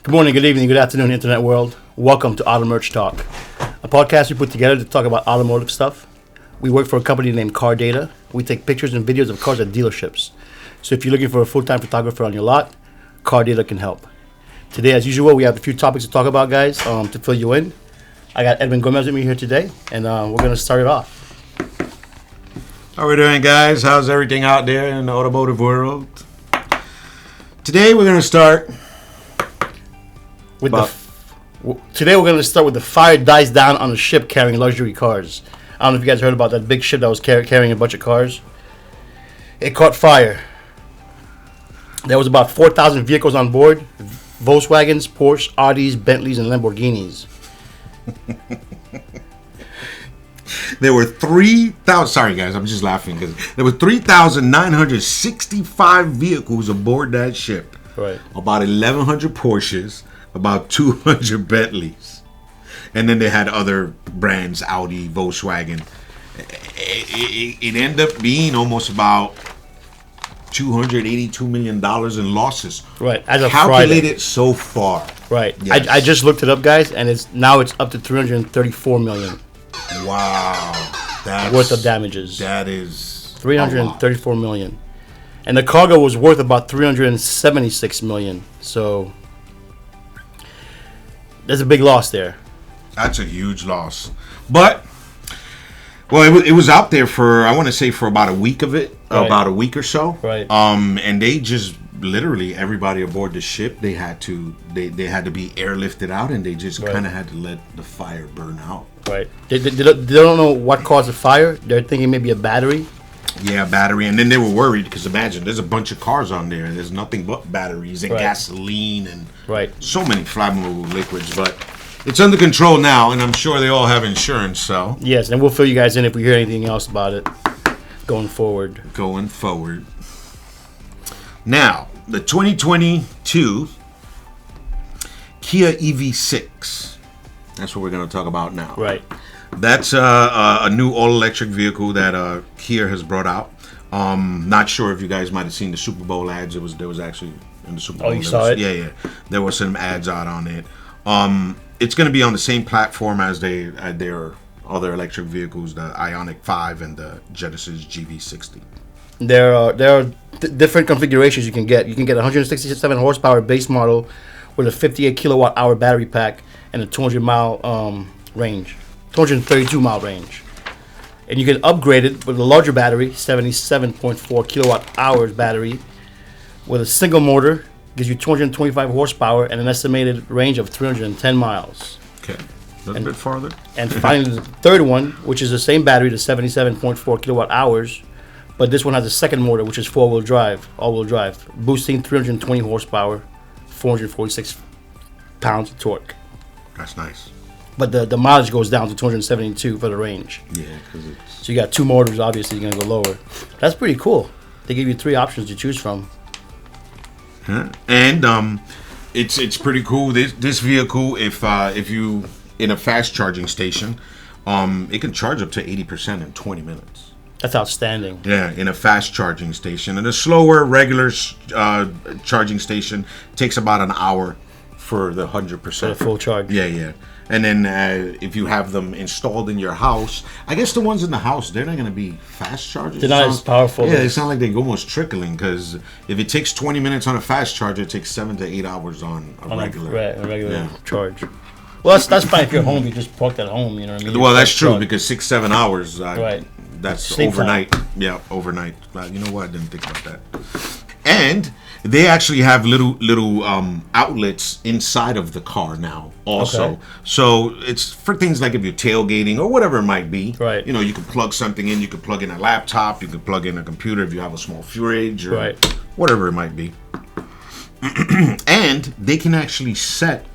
Good morning, good evening, good afternoon, Internet world. Welcome to Auto Merch Talk, a podcast we put together to talk about automotive stuff. We work for a company named Car Data. We take pictures and videos of cars at dealerships. So if you're looking for a full-time photographer on your lot, Car Data can help. Today, as usual, we have a few topics to talk about, guys, to fill you in. I got Edwin Gomez with me here today, and we're going to start it off. How we doing, guys? How's everything out there in the automotive world? Today we're going to start with Today we're going to start with the fire dies down on a ship carrying luxury cars. I don't know if you guys heard about that big ship that was carrying a bunch of cars. It caught fire. There was about 4,000 vehicles on board. Volkswagens, Porsche, Audis, Bentleys, and Lamborghinis. There were 3,000. Sorry, guys, I'm just laughing because there were 3,965 vehicles aboard that ship. Right. About 1,100 Porsches, about 200 Bentleys, and then they had other brands, Audi, Volkswagen. It ended up being almost about $282 million in losses. Right. As of calculated Friday. So far. Right. Yes. I just looked it up, guys, and it's up to $334 million. Wow. That's worth of damages. That is $334 million. And the cargo was worth about $376 million. So there's a big loss there. That's a huge loss. But it was out there for, I want to say, for about a week of it, right. About a week or so. Right. And they just literally, everybody aboard the ship, they had to be airlifted out, and they just kind of had to let the fire burn out. Right. They don't know what caused the fire. They're thinking maybe a battery. Yeah, battery. And then they were worried because imagine, there's a bunch of cars on there, and there's nothing but batteries and gasoline and so many flammable liquids. But it's under control now, and I'm sure they all have insurance. So yes, and we'll fill you guys in if we hear anything else about it going forward. Now, the 2022 Kia EV6. That's what we're going to talk about now. Right. That's a new all-electric vehicle that Kia has brought out. Not sure if you guys might have seen the Super Bowl ads. There was actually in the Super Bowl. Oh, you saw it? Yeah. There were some ads out on it. It's going to be on the same platform as their other electric vehicles, the Ioniq 5 and the Genesis GV60. There are different configurations you can get. You can get a 167 horsepower base model with a 58 kilowatt hour battery pack and a 232 mile range. And you can upgrade it with a larger battery, 77.4 kilowatt hours battery, with a single motor, gives you 225 horsepower and an estimated range of 310 miles. Okay, a bit farther. And finally, the third one, which is the same battery, the 77.4 kilowatt hours, but this one has a second motor, which is all-wheel drive, boosting 320 horsepower, 446 pounds of torque. That's nice. But the mileage goes down to 272 for the range. Yeah, because so you got two motors. Obviously, you're gonna go lower. That's pretty cool. They give you 3 options to choose from. And it's pretty cool. This vehicle, if you in a fast charging station, it can charge up to 80% in 20 minutes. That's outstanding. Yeah, in a fast charging station. And a slower, regular charging station takes about an hour for the 100%. For the full charge. Yeah. And then if you have them installed in your house, I guess the ones in the house, they're not going to be fast chargers. They're not as powerful. Yeah, they sound like they're almost trickling, because if it takes 20 minutes on a fast charger, it takes 7 to 8 hours on a regular charge. Well, that's fine if you're home. You just parked at home, you know what I mean? Well, that's true, because 6-7 hours. Right. That's Sleep overnight. time. Yeah, overnight. You know what? I didn't think about that. And they actually have little outlets inside of the car now also. Okay. So it's for things like if you're tailgating or whatever it might be. Right. You know, you can plug something in. You can plug in a laptop. You can plug in a computer if you have a small fridge or whatever it might be. And they can actually set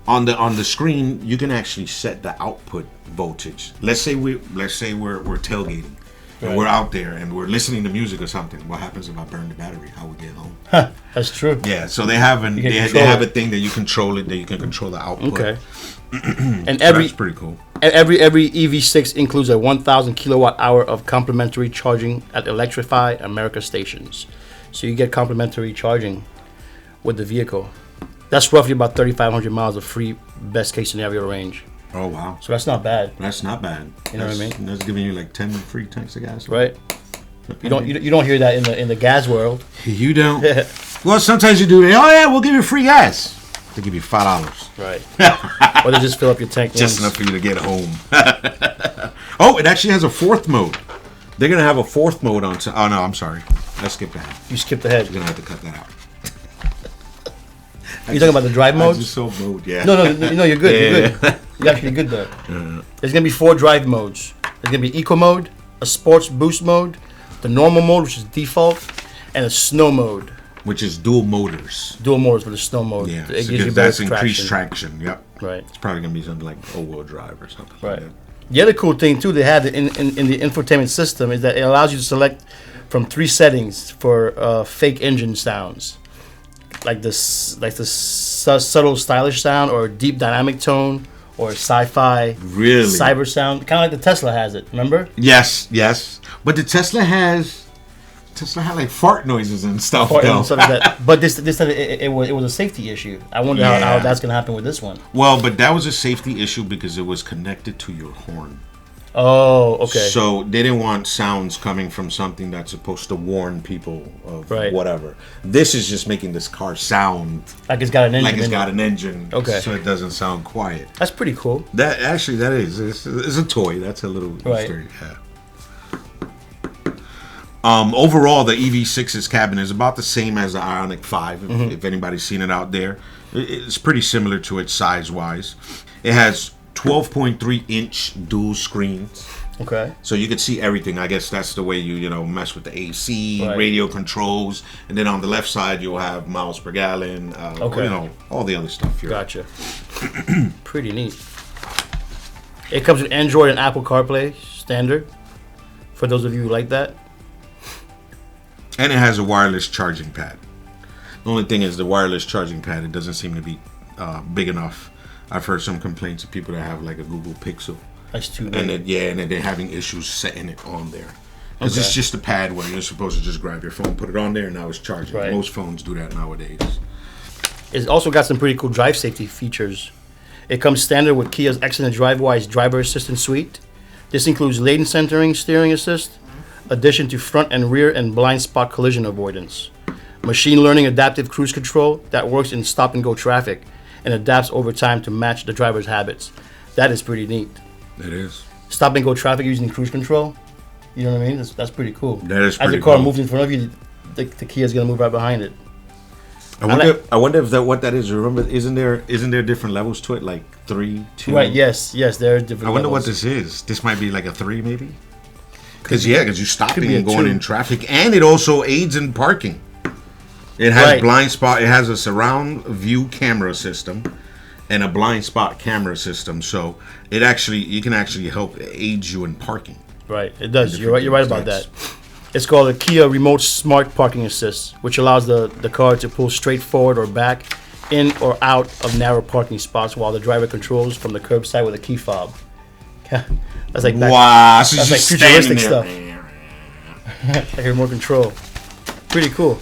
on the screen. You can actually set the output voltage. Let's say we're tailgating. And we're out there and we're listening to music or something. What happens if I burn the battery? How we get home? That's true. Yeah, so they have a thing that you control it, that you can control the output. Okay. And so that's pretty cool. Every EV6 includes a 1,000 kilowatt hour of complimentary charging at Electrify America stations. So you get complimentary charging with the vehicle. That's roughly about 3,500 miles of free best case scenario range. Oh wow! So that's not bad. That's not bad. You know what I mean? That's giving you like 10 free tanks of gas. Right. You don't hear that in the gas world. You don't. Well, sometimes you do. Oh yeah, we'll give you free gas. They give you $5. Right. Or they just fill up your tank. Just enough for you to get home. Oh, it actually has a fourth mode. They're gonna have a fourth mode on. Oh no, I'm sorry. I skipped ahead. You skipped ahead. You're gonna have to cut that out. You talking about the drive modes? I just saw mode. Yeah. No, you're good. Yeah. You're good. You're actually good there. There's gonna be 4 drive modes. There's gonna be Eco mode, a Sports Boost mode, the Normal mode, which is default, and a Snow mode. Which is dual motors. Dual motors for the Snow mode. Yeah, it so gives you that's better increased traction. Yep. Right. It's probably gonna be something like all-wheel drive or something. Right. Like that. The other cool thing too they have in the infotainment system is that it allows you to select from 3 settings for fake engine sounds, like the subtle stylish sound, or deep dynamic tone, or sci-fi, really cyber sound, kind of like the Tesla has it. Remember? Yes. But the Tesla had like fart noises and stuff. But this it was a safety issue. I wonder how that's gonna happen with this one. Well, but that was a safety issue because it was connected to your horn. Oh, okay. So they didn't want sounds coming from something that's supposed to warn people of whatever. This is just making this car sound like it's got an engine. Like it's got an engine. Okay. So it doesn't sound quiet. That's pretty cool. That is. It's a toy. That's a little Easter egg. Yeah. Overall, the EV6's cabin is about the same as the Ioniq 5, if anybody's seen it out there. It's pretty similar to it size-wise. It has 12.3-inch dual screens. Okay. So you can see everything. I guess that's the way you mess with the AC, radio controls, and then on the left side you'll have miles per gallon, all the other stuff. Gotcha. Pretty neat. It comes with Android and Apple CarPlay standard, for those of you who like that. And it has a wireless charging pad. The only thing is the wireless charging pad, it doesn't seem to be big enough. I've heard some complaints of people that have like a Google Pixel. That's too big. And they're having issues setting it on there. Because it's just a pad where you're supposed to just grab your phone, put it on there, and now it's charging. Right. Most phones do that nowadays. It's also got some pretty cool drive safety features. It comes standard with Kia's excellent DriveWise driver assistance suite. This includes lane centering, steering assist, addition to front and rear and blind spot collision avoidance, machine learning adaptive cruise control that works in stop and go traffic and adapts over time to match the driver's habits. That is pretty neat. It is. Stop and go traffic using cruise control. You know what I mean? That's pretty cool. That is pretty cool. As the car moves in front of you, the Kia's gonna move right behind it. I wonder if what that is. Remember, isn't there different levels to it? Like 3, 2. Right. Yes. There are different. I wonder levels. what this is. This might be like a 3, maybe. Because you're stopping and going 2. in traffic, and it also aids in parking. It has blind spot. It has a surround view camera system and a blind spot camera system. So you can actually help aid you in parking. Right. It does. You're right about that. It's called a Kia Remote Smart Parking Assist, which allows the car to pull straight forward or back, in or out of narrow parking spots while the driver controls from the curbside with a key fob. That's like wow, so that's like futuristic stuff. Like remote control. Pretty cool.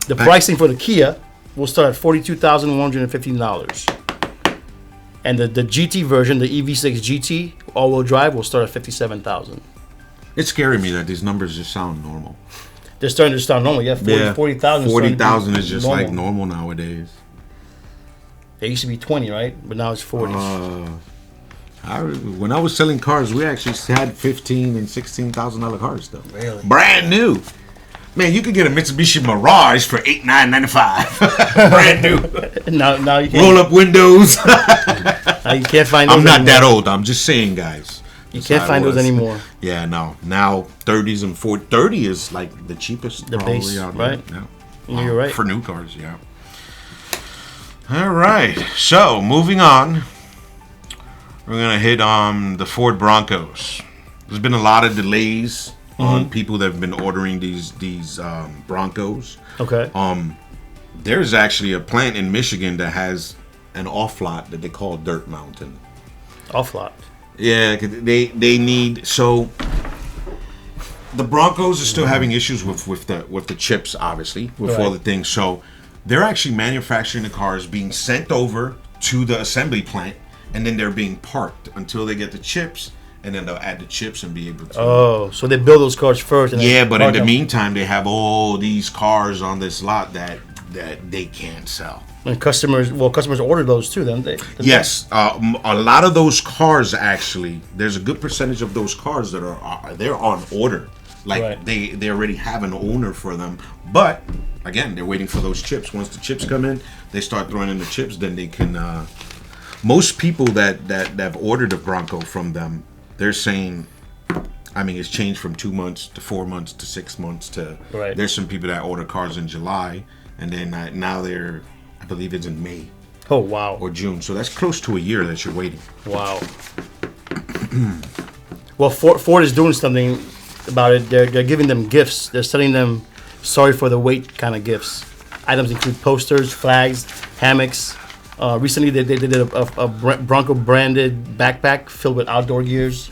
The pricing for the Kia will start at $42,115. And the GT version, the EV6 GT all-wheel drive, will start at $57,000. It's scaring me that these numbers just sound normal. They're starting to sound normal. Yeah, 40,000. 40,000 is just normal. Like normal nowadays. It used to be 20, right? But now it's 40. When I was selling cars, we actually had $15,000 and $16,000 cars though. Really? Brand new. Man, you could get a Mitsubishi Mirage for $8,995. Brand new. Now you can't. Roll up windows. Now you can't find those I'm not anymore. that old. I'm just saying, guys. You can't find those anymore. Yeah, no. Now 30s and 40. 30 is like the cheapest. The base, right? Yeah. You're right. For new cars, yeah. All right. So moving on, we're gonna hit the Ford Broncos. There's been a lot of delays on people that have been ordering these Broncos. Okay. There's actually a plant in Michigan that has an off lot that they call Dirt Mountain. Off lot. Yeah, they need so. The Broncos are still having issues with the chips, obviously, with all the things. So they're actually manufacturing the cars, being sent over to the assembly plant, and then they're being parked until they get the chips, and then they'll add the chips and be able to. Oh, so they build those cars first. And yeah, but in the them. meantime, they have all these cars on this lot that they can't sell. And customers order those too, then they? Yes, a lot of those cars actually. There's a good percentage of those cars that they're on order. Like right. they already have an owner for them, but again, they're waiting for those chips. Once the chips come in, they start throwing in the chips. Then they can. Most people that have ordered a Bronco from them, they're saying, I mean, it's changed from 2 months to 4 months to 6 months to. Right. There's some people that order cars in July, and then now they're, I believe it's in May. Oh wow. Or June, so that's close to a year that you're waiting. Wow. Well, Ford is doing something about it. They're giving them gifts. They're sending them sorry for the wait kind of gifts. Items include posters, flags, hammocks. Recently, they did a Bronco branded backpack filled with outdoor gears.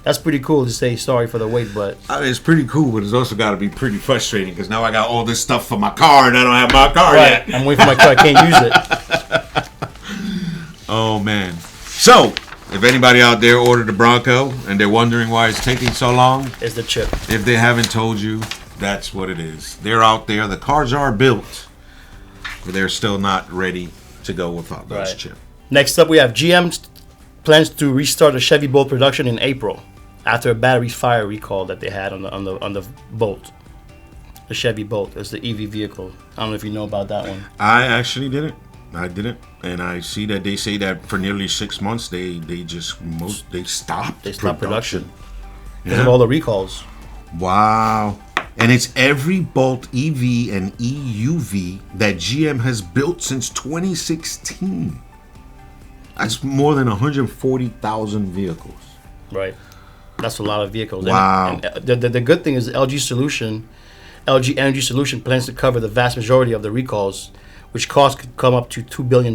That's pretty cool to say sorry for the wait, but I mean, it's pretty cool, but it's also got to be pretty frustrating because now I got all this stuff for my car and I don't have my car yet. I'm waiting for my car. I can't use it. Oh man! So, if anybody out there ordered a Bronco and they're wondering why it's taking so long, it's the chip. If they haven't told you, that's what it is. They're out there. The cars are built, but they're still not ready to go without those chips. Next up, we have GM plans to restart the Chevy Bolt production in April after a battery fire recall that they had on the Bolt. The Chevy Bolt is the EV vehicle. I don't know if you know about that one. I actually didn't. I didn't, and I see that they say that for nearly 6 months they stopped production because of all the recalls. Wow. And it's every Bolt EV and EUV that GM has built since 2016. That's more than 140,000 vehicles. Right. That's a lot of vehicles. Wow. And the good thing is LG Energy Solution plans to cover the vast majority of the recalls, which cost could come up to $2 billion,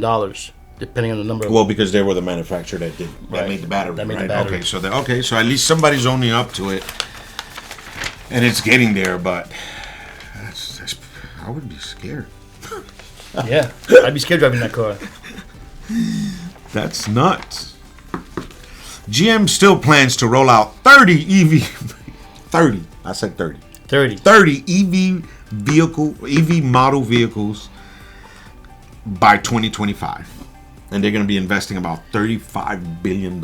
depending on the number of... Well, because they were the manufacturer that made the battery, that made right? The battery. Okay, so at least somebody's owning up to it, and it's getting there, but I would be scared. Yeah, I'd be scared driving that car. That's nuts. GM still plans to roll out 30 EV... 30. I said 30. 30 EV model vehicles by 2025, and they're going to be investing about $35 billion.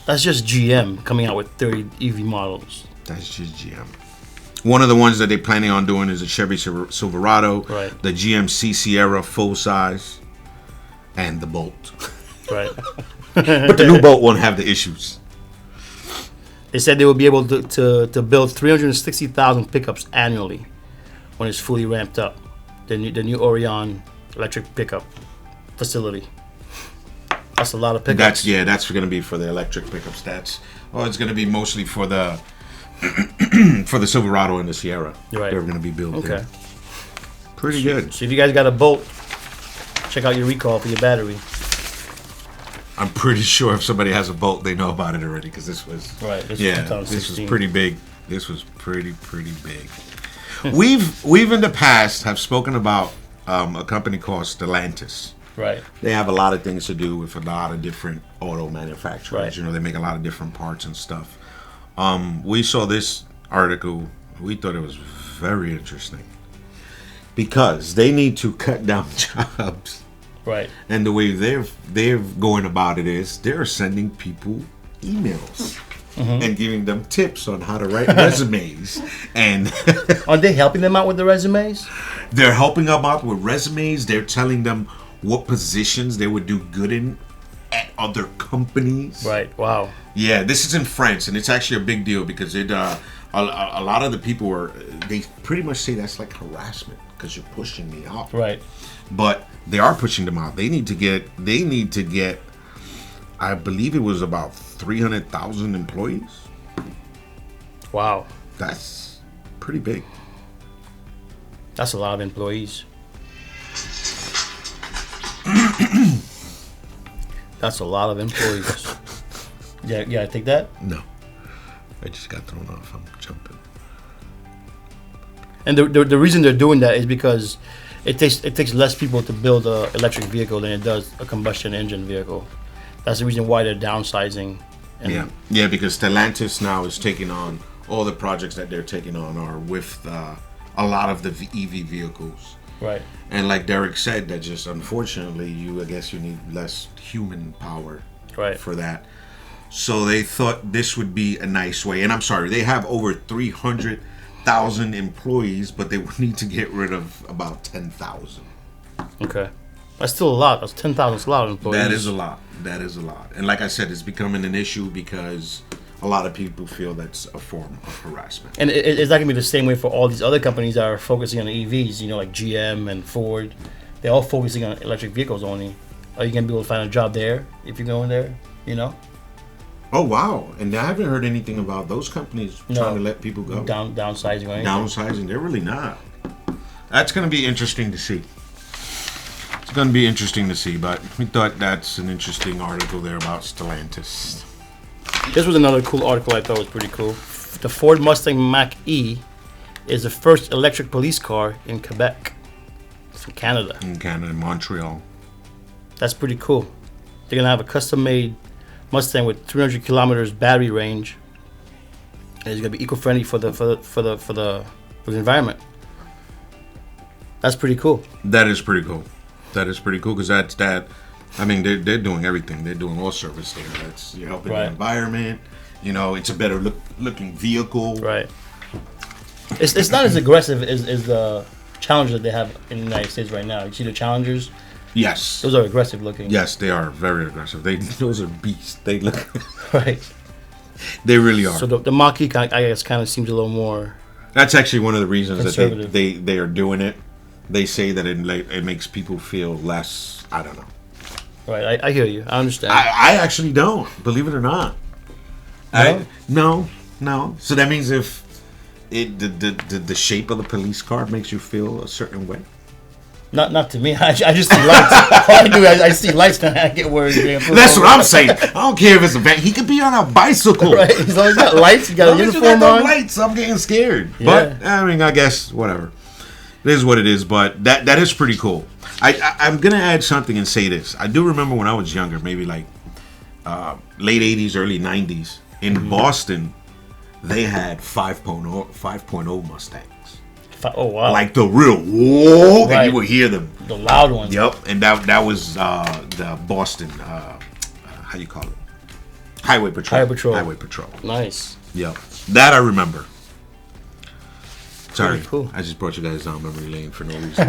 That's just GM coming out with 30 EV models. That's just GM. One of the ones that they're planning on doing is a Chevy Silverado, right. The GMC Sierra full size, and the Bolt. Right. But the new Bolt won't have the issues. They said they will be able to build 360,000 pickups annually when it's fully ramped up. The new Orion electric pickup facility. That's a lot of pickups. That's going to be for the electric pickups. It's going to be mostly for the for the Silverado and the Sierra. Right. They're going to be built okay. there. Pretty good. So if you guys got a Bolt, check out your recall for your battery. I'm pretty sure if somebody has a Bolt, they know about it already because this was this was pretty big. This was pretty big. We've in the past have spoken about a company called Stellantis. Right. They have a lot of things to do with a lot of different auto manufacturers. Right. You know, they make a lot of different parts and stuff. We saw this article. We thought it was very interesting because they need to cut down jobs. Right. And the way they're going about it is they're sending people emails and giving them tips on how to write resumes. And are they helping them out with the resumes? They're helping them out with resumes. They're telling them what positions they would do good in at other companies. Right. Wow. Yeah, this is in France, and it's actually a big deal because it a lot of the people they pretty much say that's like harassment because you're pushing me out. Right. But they are pushing them out. They need to get I believe it was about 300,000 employees. Wow. That's pretty big. That's a lot of employees. That's a lot of employees. Yeah, I take that? No. I just got thrown off. I'm jumping. And the reason they're doing that is because it takes less people to build a electric vehicle than it does a combustion engine vehicle. That's the reason why they're downsizing. And yeah, because Stellantis now is taking on all the projects that they're taking on are with a lot of the EV vehicles. Right. And like Derek said, that just unfortunately, I guess you need less human power for that. So they thought this would be a nice way. And I'm sorry, they have over 300,000 employees, but they would need to get rid of about 10,000. Okay. That's still a lot. That's 10,000 is a lot of employees. That is a lot. That is a lot. And like I said, it's becoming an issue because a lot of people feel that's a form of harassment. And it's not going to be the same way for all these other companies that are focusing on EVs, you know, like GM and Ford. They're all focusing on electric vehicles only. Are you going to be able to find a job there if you go in there, you know? Oh, wow. And I haven't heard anything about those companies trying to let people go. Downsizing or anything. Downsizing. They're really not. That's going to be interesting to see. It's going to be interesting to see, but we thought that's an interesting article there about Stellantis. This was another cool article I thought was pretty cool. The Ford Mustang MacE is the first electric police car in Quebec. It's in Canada. In Canada, Montreal. That's pretty cool. They're going to have a custom-made Mustang with 300 kilometers battery range. And it's going to be eco-friendly for the environment. That's pretty cool. That is pretty cool. That is pretty cool because that. I mean, they're doing everything. They're doing all service there. You're helping the environment. You know, it's a better looking vehicle. Right. It's not as aggressive as the Challenger that they have in the United States right now. You see the Challengers? Yes. Those are aggressive looking. Yes, they are very aggressive. Those are beasts. They look right. They really are. So the MacE, I guess, kind of seems a little more. That's actually one of the reasons that they are doing it. They say that it makes people feel less. I don't know. Right, I hear you. I understand. I actually don't, believe it or not. No? No. So that means if the shape of the police car makes you feel a certain way. Not to me. I just see lights. All I do is I see lights and I get worried. That's what I'm saying. I don't care if it's a van. He could be on a bicycle. Right. As long as he's got lights, he got a uniform on. Lights. I'm getting scared. Yeah. But I mean, I guess whatever. It is what it is. But that is pretty cool. I'm gonna add something and say this. I do remember when I was younger, maybe like late '80s, early '90s, in Boston, they had 5.0 Mustangs. Oh wow! Like the real whoa, and you would hear them. The loud ones. Yep, and that was the Boston. How you call it? Highway Patrol. Nice. Yep, that I remember. Sorry, cool. I just brought you guys down memory lane for no reason.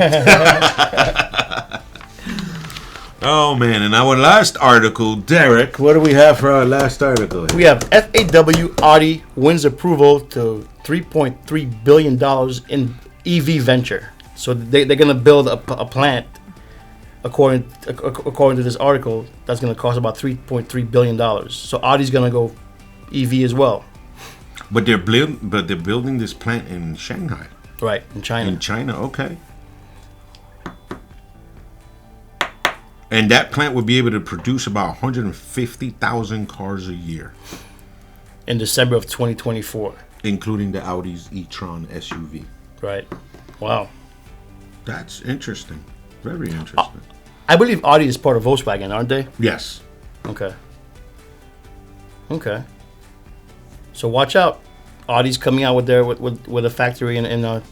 Oh man, and our last article, Derek, what do we have for our last article? We have FAW Audi wins approval to $3.3 billion in EV venture. So they're going to build a plant, according to this article, that's going to cost about $3.3 billion. So Audi's going to go EV as well. But they're building this plant in Shanghai. Right, in China. In China, okay. And that plant would be able to produce about 150,000 cars a year. In December of 2024. Including the Audi's e-tron SUV. Right. Wow. That's interesting. Very interesting. I believe Audi is part of Volkswagen, aren't they? Yes. Okay. So watch out. Audi's coming out with a factory in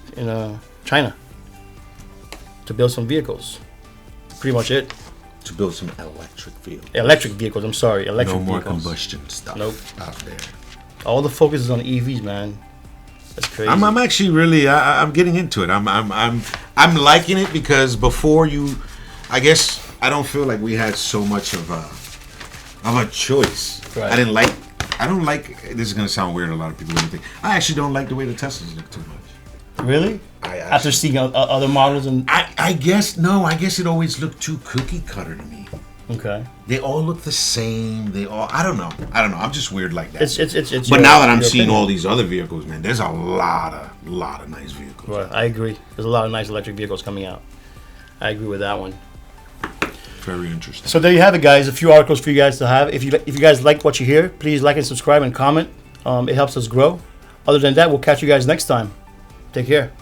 China to build some vehicles. Pretty much it. To build some electric vehicles. I'm sorry. Electric vehicles. No more vehicles. combustion stuff. Nope. Out there. All the focus is on EVs, man. That's crazy. I'm actually really I'm getting into it. I'm liking it because before I guess I don't feel like we had so much of a choice. Right. I don't like. This is gonna sound weird. A lot of people think. I actually don't like the way the Teslas look too much. Really? After seeing other models and I guess no. I guess it always looked too cookie cutter to me. Okay. They all look the same. I don't know. I'm just weird like that. It's but now that I'm seeing all these other vehicles, man, there's a lot of nice vehicles. Right. I agree. There's a lot of nice electric vehicles coming out. I agree with that one. Very interesting. So there you have it, guys. A few articles for you guys to have. If you guys like what you hear, please like and subscribe and comment. It helps us grow. Other than that, we'll catch you guys next time. Take care.